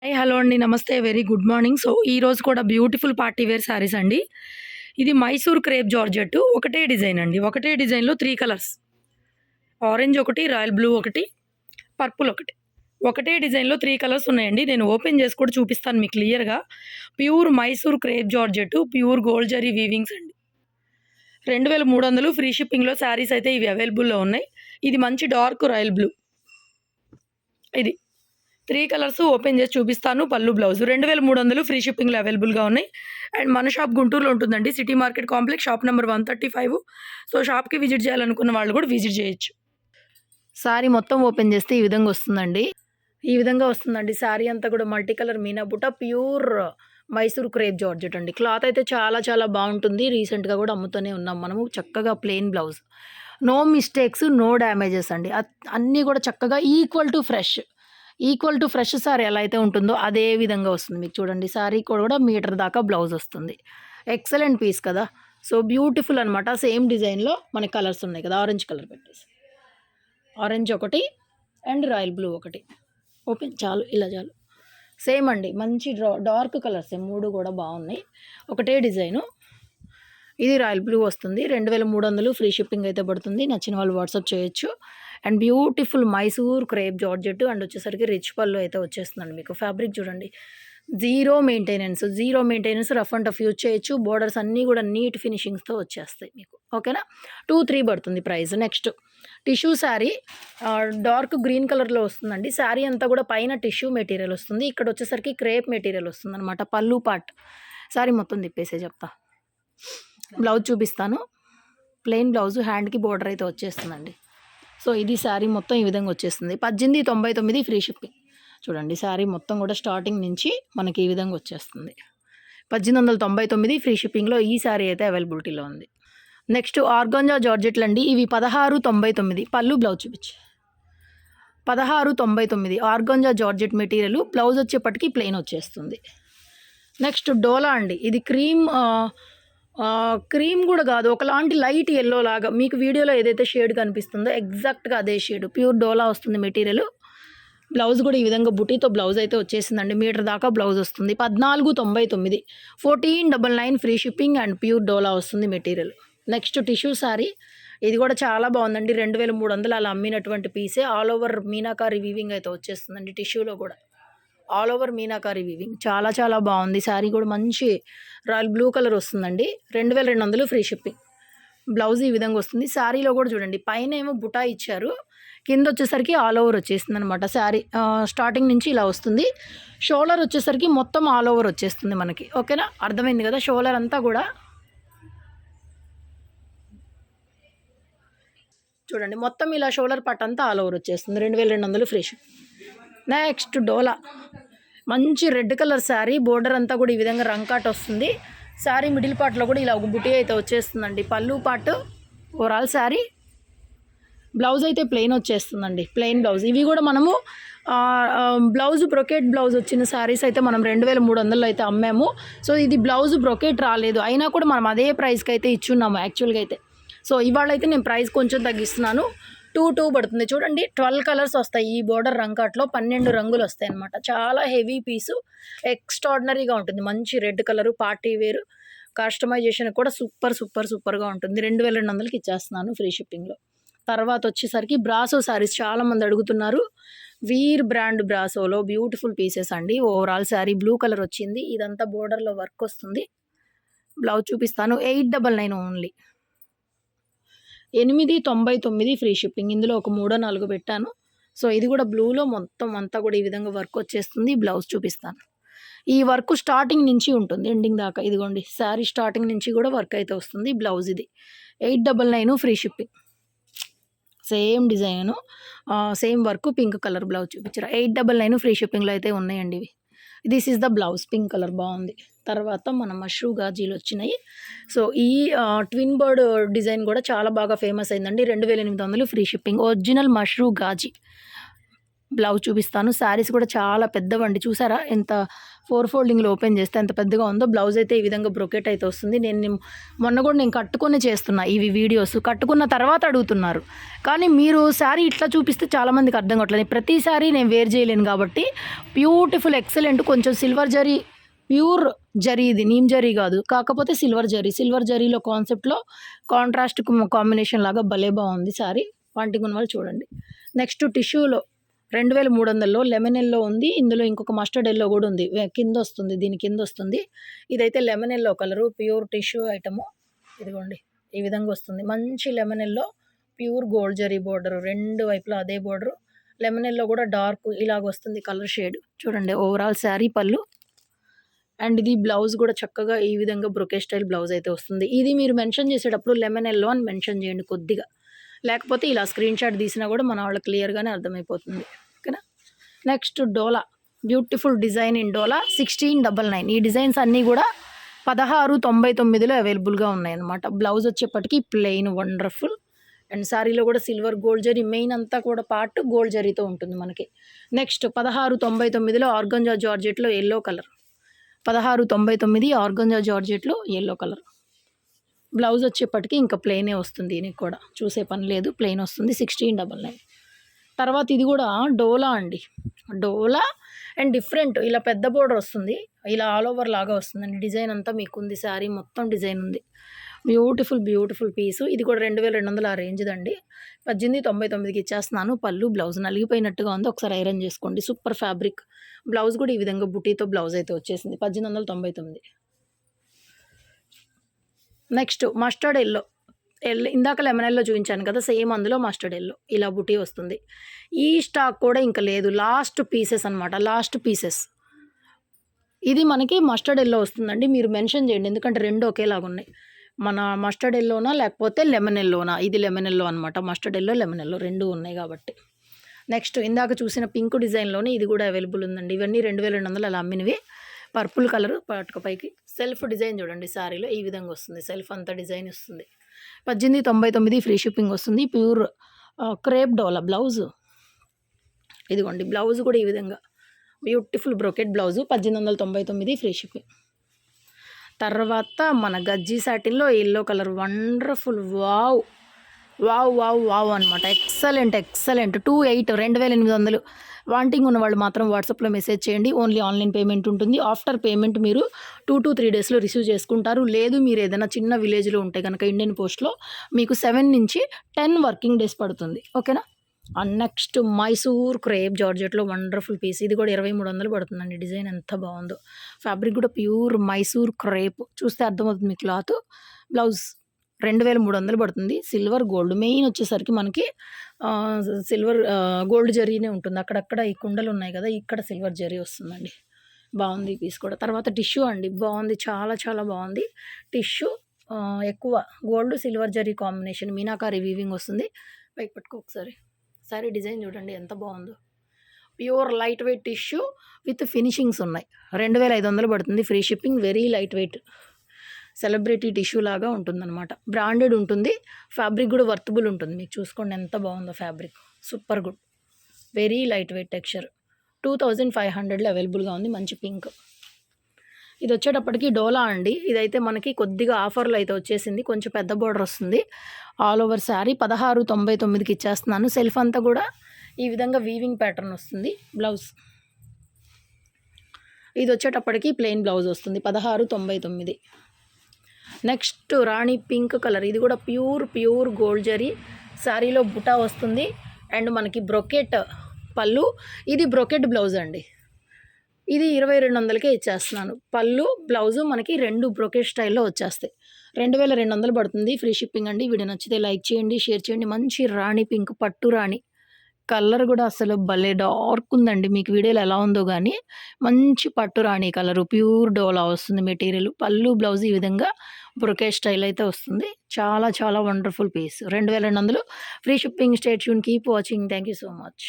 Hi hello అండి. నమస్తే. Very good morning. So, ఈరోజు కూడా బ్యూటిఫుల్ పార్టీ వేర్ శారీస్ అండి. ఇది మైసూర్ క్రేప్ జార్జెట్ ఒకటే డిజైన్ అండి. ఒకటే డిజైన్‌లో 3 కలర్స్. ఆరెంజ్ ఒకటి, రాయల్ బ్లూ ఒకటి, పర్పుల్ ఒకటి. ఒకటే డిజైన్‌లో 3 కలర్స్ ఉన్నాయండి. నేను ఓపెన్ చేసి కూడా చూపిస్తాను మీకు క్లియర్‌గా. Pure Mysore crepe georgette, pure gold zari weavings అండి. 2300 ఫ్రీ షిప్పింగ్‌లో శారీస్ అయితే ఇవి అవైలబుల్‌లో ఉన్నాయి. ఇది మంచి డార్క్ రాయల్ బ్లూ. ఇది 3 కలర్స్ ఓపెన్ చేసి చూపిస్తాను. పళ్ళు, బ్లౌజ్ 2300 ఫ్రీ షిప్పింగ్‌లో అవైలబుల్‌గా ఉన్నాయి. అండ్ మన షాప్ గుంటూరులో ఉంటుందండి. City market complex, shop number 135. So, షాప్‌కి విజిట్ చేయాలనుకున్న వాళ్ళు కూడా విజిట్ చేయొచ్చు. సారీ మొత్తం ఓపెన్ చేస్తే ఈ విధంగా వస్తుందండి. ఈ విధంగా వస్తుందండి. సారీ అంతా కూడా మల్టీ కలర్ మీనా బుట్ట, ప్యూర్ మైసూర్ క్రేప్ జార్జెట్ అండి. క్లాత్ అయితే చాలా చాలా బాగుంటుంది. రీసెంట్‌గా కూడా అమ్ముతూనే ఉన్నాం మనము. చక్కగా plain blouse. No mistakes, no damages అండి. అన్నీ కూడా చక్కగా ఈక్వల్ టు ఫ్రెష్ సారీ ఎలా అయితే ఉంటుందో అదే విధంగా వస్తుంది. మీకు చూడండి, సారీ కూడా మీటర్ దాకా బ్లౌజ్ వస్తుంది. ఎక్సలెంట్ పీస్ కదా. సో, బ్యూటిఫుల్ అనమాట. సేమ్ డిజైన్‌లో మనకి కలర్స్ ఉన్నాయి కదా. ఆరెంజ్ కలర్ పెట్టేసి, ఆరెంజ్ ఒకటి అండ్ రాయల్ బ్లూ ఒకటి. ఓపెన్ చాలు, ఇలా చాలు. సేమ్ అండి, మంచి డార్క్ కలర్స్ 3 కూడా బాగున్నాయి. ఒకటే డిజైను. ఇది రాయల్ బ్లూ వస్తుంది. 2300 ఫ్రీ షిప్పింగ్ అయితే పడుతుంది. నచ్చిన వాళ్ళు వాట్సాప్ చేయొచ్చు. And beautiful Mysore crepe georgette and వచ్చేసరికి రిచ్ పళ్ళు అయితే వచ్చేస్తుందండి. మీకు ఫ్యాబ్రిక్ చూడండి, zero maintenance, rough and tough use చేయొచ్చు. బోర్డర్స్ అన్నీ కూడా నీట్ ఫినిషింగ్స్తో వచ్చేస్తాయి మీకు. ఓకేనా. 2-3 పడుతుంది price. Next tissue sari, dark green కలర్లో వస్తుందండి. శారీ అంతా కూడా పైన టిష్యూ మెటీరియల్ వస్తుంది. ఇక్కడ వచ్చేసరికి క్రేప్ మెటీరియల్ వస్తుంది అనమాట. పళ్ళు పార్ట్. శారీ మొత్తం తిప్పేసే చెప్తా. బ్లౌజ్ చూపిస్తాను. ప్లెయిన్ బ్లౌజ్, హ్యాండ్కి బోర్డర్ అయితే వచ్చేస్తుందండి. సో, ఇది శారీ మొత్తం ఈ విధంగా వచ్చేస్తుంది. 1899 ఫ్రీ షిప్పింగ్. చూడండి, శారీ మొత్తం కూడా స్టార్టింగ్ నుంచి మనకి ఈ విధంగా వచ్చేస్తుంది. 1899 ఫ్రీ షిప్పింగ్లో ఈ శారీ అయితే అవైలబిలిటీలో ఉంది. నెక్స్ట్ ఆర్గాంజా జార్జెట్లు అండి. ఇవి 1699. పళ్ళు, బ్లౌజ్ చూపించి 1699 ఆర్గాంజా జార్జెట్ మెటీరియల్. బ్లౌజ్ వచ్చేప్పటికి ప్లెయిన్ వచ్చేస్తుంది. నెక్స్ట్ డోలా అండి. ఇది క్రీమ్ కూడా కాదు, ఒకలాంటి లైట్ ఎల్లో లాగా. మీకు వీడియోలో ఏదైతే షేడ్ కనిపిస్తుందో ఎగ్జాక్ట్గా అదే షేడ్. ప్యూర్ డోలా వస్తుంది మెటీరియల్. బ్లౌజ్ కూడా ఈ విధంగా బుటీతో బ్లౌజ్ అయితే వచ్చేసిందండి. మీటర్ దాకా బ్లౌజ్ వస్తుంది. 1499, 1499 ఫ్రీ షిప్పింగ్ అండ్ ప్యూర్ డోలా వస్తుంది మెటీరియల్. Next tissue sari. ఇది కూడా చాలా బాగుందండి. 2300 అలా అమ్మినటువంటి పీసే. ఆల్ ఓవర్ మీనాకారి వీవింగ్ అయితే వచ్చేస్తుందండి. టిష్యూలో కూడా ఆల్ ఓవర్ మీనాకారి వీవింగ్. చాలా చాలా బాగుంది. శారీ కూడా మంచి రాయల్ బ్లూ కలర్ వస్తుందండి. 2200 ఫ్రీ షిప్పింగ్. బ్లౌజ్ ఈ విధంగా వస్తుంది. శారీలో కూడా చూడండి, పైన ఏమో బుటా ఇచ్చారు, కింద వచ్చేసరికి ఆల్ ఓవర్ వచ్చేస్తుంది అనమాట. శారీ స్టార్టింగ్ నుంచి ఇలా వస్తుంది. షోల్డర్ వచ్చేసరికి మొత్తం ఆల్ ఓవర్ వచ్చేస్తుంది మనకి. ఓకేనా, అర్థమైంది కదా. షోల్డర్ అంతా కూడా చూడండి, మొత్తం ఇలా షోల్డర్ పార్ట్ అంతా ఆల్ ఓవర్ వచ్చేస్తుంది. 2200 ఫ్రీ షిప్. నెక్స్ట్ డోలా, మంచి రెడ్ కలర్ శారీ. బోర్డర్ అంతా కూడా ఈ విధంగా రంకాట్ వస్తుంది. శారీ మిడిల్ పార్ట్లో కూడా ఇలా ఒక బుటీ అయితే వచ్చేస్తుందండి. పళ్ళు పార్ట్, ఓవరాల్ శారీ. బ్లౌజ్ అయితే ప్లెయిన్ వచ్చేస్తుందండి. Plain blouse. ఇవి కూడా మనము బ్లౌజ్ బ్రొకెట్ బ్లౌజ్ వచ్చిన శారీస్ అయితే మనం 2300 అయితే అమ్మాము. సో, ఇది బ్లౌజ్ బ్రొకెట్ రాలేదు, అయినా కూడా మనం అదే ప్రైస్కి అయితే ఇచ్చున్నాము యాక్చువల్గా అయితే. సో, ఇవాళ అయితే నేను ప్రైస్ కొంచెం తగ్గిస్తున్నాను. 2 పడుతుంది. చూడండి, 12 కలర్స్ వస్తాయి ఈ బోర్డర్ రంకాట్లో. 12 రంగులు వస్తాయి అనమాట. చాలా హెవీ పీసు, ఎక్స్ట్రాడినరీగా ఉంటుంది. మంచి రెడ్ కలరు, పార్టీ వేరు. కస్టమైజేషన్ కూడా సూపర్గా ఉంటుంది. 2200కి ఇచ్చేస్తున్నాను ఫ్రీ షిప్పింగ్లో. తర్వాత వచ్చేసరికి బ్రాసో శారీస్ చాలామంది అడుగుతున్నారు. వీర్ బ్రాండ్ బ్రాసోలో బ్యూటిఫుల్ పీసెస్ అండి. ఓవరాల్ శారీ బ్లూ కలర్ వచ్చింది. ఇదంతా బోర్డర్లో వర్క్ వస్తుంది. బ్లౌజ్ చూపిస్తాను. 899 ఓన్లీ. 899 free shipping. ఇందులో ఒక 3-4 పెట్టాను. సో, ఇది కూడా బ్లూలో మొత్తం అంతా కూడా ఈ విధంగా వర్క్ వచ్చేస్తుంది. బ్లౌజ్ చూపిస్తాను. ఈ వర్క్ స్టార్టింగ్ నుంచి ఉంటుంది ఎండింగ్ దాకా. ఇదిగోండి, శారీ స్టార్టింగ్ నుంచి కూడా వర్క్ అయితే వస్తుంది. బ్లౌజ్ ఇది 899 free shipping. Same design, same work, pink colour blouse చూపించారు. 899 ఫ్రీ షిప్పింగ్లో అయితే ఉన్నాయండి ఇవి. This is the blouse. Pink colour బాగుంది. తర్వాత మన మష్రూ గాజీలు వచ్చినాయి. సో, ఈ ట్విన్ బర్డ్ డిజైన్ కూడా చాలా బాగా ఫేమస్ అయిందండి. 2800 free shipping. Original Mashru Gaji. Blouse చూపిస్తాను. శారీస్ కూడా చాలా పెద్దవండి. చూసారా ఎంత 4 ఫోల్డింగ్‌లో ఓపెన్ చేస్తే ఎంత పెద్దగా ఉందో. బ్లౌజ్ అయితే ఈ విధంగా బ్రొకెట్ అయితే వస్తుంది. మొన్న కూడా నేను కట్టుకొని చేస్తున్నా ఇవి వీడియోస్. కట్టుకున్న తర్వాత అడుగుతున్నారు. కానీ మీరు శారీ ఇట్లా చూపిస్తే చాలామందికి అర్థం కావట్లేదు. ప్రతి శారీ నేను వేర్ చేయలేను కాబట్టి బ్యూటిఫుల్ ఎక్సలెంట్ కొంచెం సిల్వర్ జరీ ప్యూర్ జరీ, ఇది నీమ్ జరీ కాదు, కాకపోతే సిల్వర్ జరీలో కాన్సెప్ట్లో కాంట్రాస్ట్ కాంబినేషన్ లాగా భలే బాగుంది శారీ. వాంటింగ్ ఉన్న వాళ్ళు చూడండి. నెక్స్ట్ టిష్యూలో 2300లో లెమన్ ఎల్లో ఉంది. ఇందులో ఇంకొక మస్టర్డ్ ఎల్లో కూడా ఉంది, కింద వస్తుంది, దీని కింద వస్తుంది. ఇదైతే lemon yellow colour, pure tissue item. ఇదిగోండి ఈ విధంగా వస్తుంది. మంచి lemon yellow, pure gold zari border, రెండు వైపులా అదే బోర్డరు. లెమన్ ఎల్లో కూడా డార్క్ ఇలాగ వస్తుంది కలర్ షేడ్. చూడండి ఓవరాల్ శారీ పళ్ళు. అండ్ ఇది బ్లౌజ్ కూడా చక్కగా ఈ విధంగా బ్రొకే స్టైల్ బ్లౌజ్ అయితే వస్తుంది. ఇది మీరు మెన్షన్ చేసేటప్పుడు లెమన్ ఎల్లో అని మెన్షన్ చేయండి కొద్దిగా, లేకపోతే ఇలా స్క్రీన్ షాట్ తీసినా కూడా మన వాళ్ళకి క్లియర్గానే అర్థమైపోతుంది. ఓకేనా. Next Dola, beautiful design in Dola 1699. ఈ డిజైన్స్ అన్నీ కూడా 1699లో అవైలబుల్గా ఉన్నాయన్నమాట. బ్లౌజ్ వచ్చేప్పటికి ప్లెయిన్ వండర్ఫుల్. అండ్ శారీలో కూడా సిల్వర్ గోల్డ్ జరీ, మెయిన్ అంతా కూడా పార్ట్ గోల్డ్ జరీతో ఉంటుంది మనకి. నెక్స్ట్ 1699లో ఆర్గంజా జార్జెట్లో ఎల్లో కలర్, 1699 ఆర్గంజా జార్జెట్లో ఎల్లో కలర్. బ్లౌజ్ వచ్చేప్పటికి ఇంకా ప్లెయినే వస్తుంది, దీనికి కూడా చూసే పని లేదు, ప్లెయిన్ వస్తుంది. 1699. తర్వాత ఇది కూడా డోలా అండి. డోలా అండ్ డిఫరెంట్, ఇలా పెద్ద బోర్డర్ వస్తుంది, ఇలా ఆల్ ఓవర్ లాగా వస్తుందండి. డిజైన్ అంతా మీకు ఉంది, శారీ మొత్తం డిజైన్ ఉంది. బ్యూటిఫుల్ పీసు. ఇది కూడా 2200 ఆ రేంజ్దండి. 1899కి ఇచ్చేస్తున్నాను. పళ్ళు బ్లౌజ్ నలిగిపోయినట్టుగా ఉంది, ఒకసారి ఐరన్ చేసుకోండి. Super fabric. బ్లౌజ్ కూడా ఈ విధంగా బుటీతో బ్లౌజ్ అయితే వచ్చేసింది. 1899. నెక్స్ట్ మస్టర్డ్ ఎల్లో, ఇందాక లెమన్ ఎల్లో చూపించాను కదా, సేమ్ అందులో మస్టర్డ్ ఎల్లో ఇలా బుటీ వస్తుంది. ఈ స్టాక్ కూడా ఇంకా లేదు, లాస్ట్ పీసెస్ అనమాట, లాస్ట్ పీసెస్. ఇది మనకి మస్టర్డ్ ఎల్లో వస్తుందండి. మీరు మెన్షన్ చేయండి, ఎందుకంటే రెండు ఒకేలాగా ఉన్నాయి. మన మస్టర్డ్ ఎల్లోనా లేకపోతే లెమన్ ఎల్లోనా. ఇది లెమన్ ఎల్లో అనమాట, మస్టర్డ్ ఎల్లో లెమన్ ఎల్లో రెండు ఉన్నాయి కాబట్టి. నెక్స్ట్ ఇందాక చూసిన పింక్ డిజైన్లోనే ఇది కూడా అవైలబుల్ ఉందండి. ఇవన్నీ 2200 అలా అమ్మినవి. పర్పుల్ కలరు పైకి సెల్ఫ్ డిజైన్ చూడండి, శారీలో ఈ విధంగా వస్తుంది, సెల్ఫ్ అంతా డిజైన్ వస్తుంది. 1899 ఫ్రీ షిప్పింగ్ వస్తుంది. ప్యూర్ క్రేప్ డోలా బ్లౌజ్. ఇదిగోండి బ్లౌజ్ కూడా ఈ విధంగా beautiful brocade blouse, 1899 free shipping. తర్వాత మన గజ్జీ సాటిన్లో ఎల్లో కలర్ వండర్ఫుల్. వావ్ అనమాట. ఎక్సలెంట్ 2800. వాంటింగ్ ఉన్న వాళ్ళు మాత్రం వాట్సాప్లో మెసేజ్ చేయండి. ఓన్లీ ఆన్లైన్ పేమెంట్ ఉంటుంది. ఆఫ్టర్ పేమెంట్ మీరు 2 to 3 డేస్లో రిసీవ్ చేసుకుంటారు. లేదు మీరు ఏదైనా చిన్న విలేజ్లో ఉంటే కనుక ఇండియన్ పోస్ట్లో మీకు 7 నుంచి 10 వర్కింగ్ డేస్ పడుతుంది. ఓకేనా. అండ్ నెక్స్ట్ మైసూర్ క్రేప్ జార్జెట్లో వండర్ఫుల్ పీస్. ఇది కూడా 2300 పడుతుందండి. డిజైన్ ఎంత బాగుందో. ఫ్యాబ్రిక్ కూడా ప్యూర్ మైసూర్ క్రేప్, చూస్తే అర్థమవుతుంది మీ క్లాత్. బ్లౌజ్ 2300 పడుతుంది. సిల్వర్ గోల్డ్, మెయిన్ వచ్చేసరికి మనకి సిల్వర్ గోల్డ్ జరీనే ఉంటుంది. అక్కడక్కడ ఈ కుండలు ఉన్నాయి కదా, ఇక్కడ సిల్వర్ జరీ వస్తుందండి. బాగుంది పీస్ కూడా. తర్వాత టిష్యూ అండి, బాగుంది, చాలా బాగుంది. టిష్యూ ఎక్కువ gold silver zari combination, meenakari weaving వస్తుంది. పైకి పట్టుకో ఒకసారి. సారీ డిజైన్ చూడండి ఎంత బాగుందో. Pure light weight tissue with finishings ఉన్నాయి. 2500 పడుతుంది free shipping. Very light wait celebrity tissue లాగా ఉంటుందన్నమాట. బ్రాండెడ్ ఉంటుంది. ఫ్యాబ్రిక్ కూడా వర్తబుల్ ఉంటుంది. మీకు చూసుకోండి ఎంత బాగుందో fabric, super good. Very light weight texture. 2500లో అవైలబుల్గా ఉంది. మంచి పింక్. ఇది వచ్చేటప్పటికి డోలా అండి. ఇదైతే మనకి కొద్దిగా ఆఫర్లో అయితే వచ్చేసింది. కొంచెం పెద్ద బోర్డర్ వస్తుంది. ఆల్ ఓవర్ శారీ 1699కి ఇచ్చేస్తున్నాను. సెల్ఫ్ అంతా కూడా ఈ విధంగా వీవింగ్ ప్యాటర్న్ వస్తుంది. బ్లౌజ్ ఇది వచ్చేటప్పటికి ప్లెయిన్ బ్లౌజ్ వస్తుంది. 1699. నెక్స్ట్ రాణి పింక్ కలర్. ఇది కూడా ప్యూర్ గోల్డ్ జరీ. శారీలో బుటా వస్తుంది అండ్ మనకి బ్రొకెట్ పళ్ళు. ఇది బ్రొకెట్ బ్లౌజ్ అండి. ఇది 2200కే ఇచ్చేస్తున్నాను. పళ్ళు బ్లౌజు మనకి రెండు బ్రొకెట్ స్టైల్లో వచ్చేస్తాయి. 2200 పడుతుంది ఫ్రీ షిప్పింగ్ అండి. వీడియో నచ్చితే లైక్ చేయండి, షేర్ చేయండి. మంచి రాణి పింక్, పట్టు రాణి కలర్ కూడా అసలు భలే డార్క్ ఉందండి. మీకు వీడియోలో ఎలా ఉందో కానీ మంచి పట్టు రాణి కలరు, ప్యూర్ డోలా వస్తుంది మెటీరియల్. పళ్ళు బ్లౌజ్ ఈ విధంగా బ్రొకెట్ స్టైల్ అయితే వస్తుంది. చాలా wonderful piece. 2200 free shipping. Stay tune, keep watching. Thank you so much.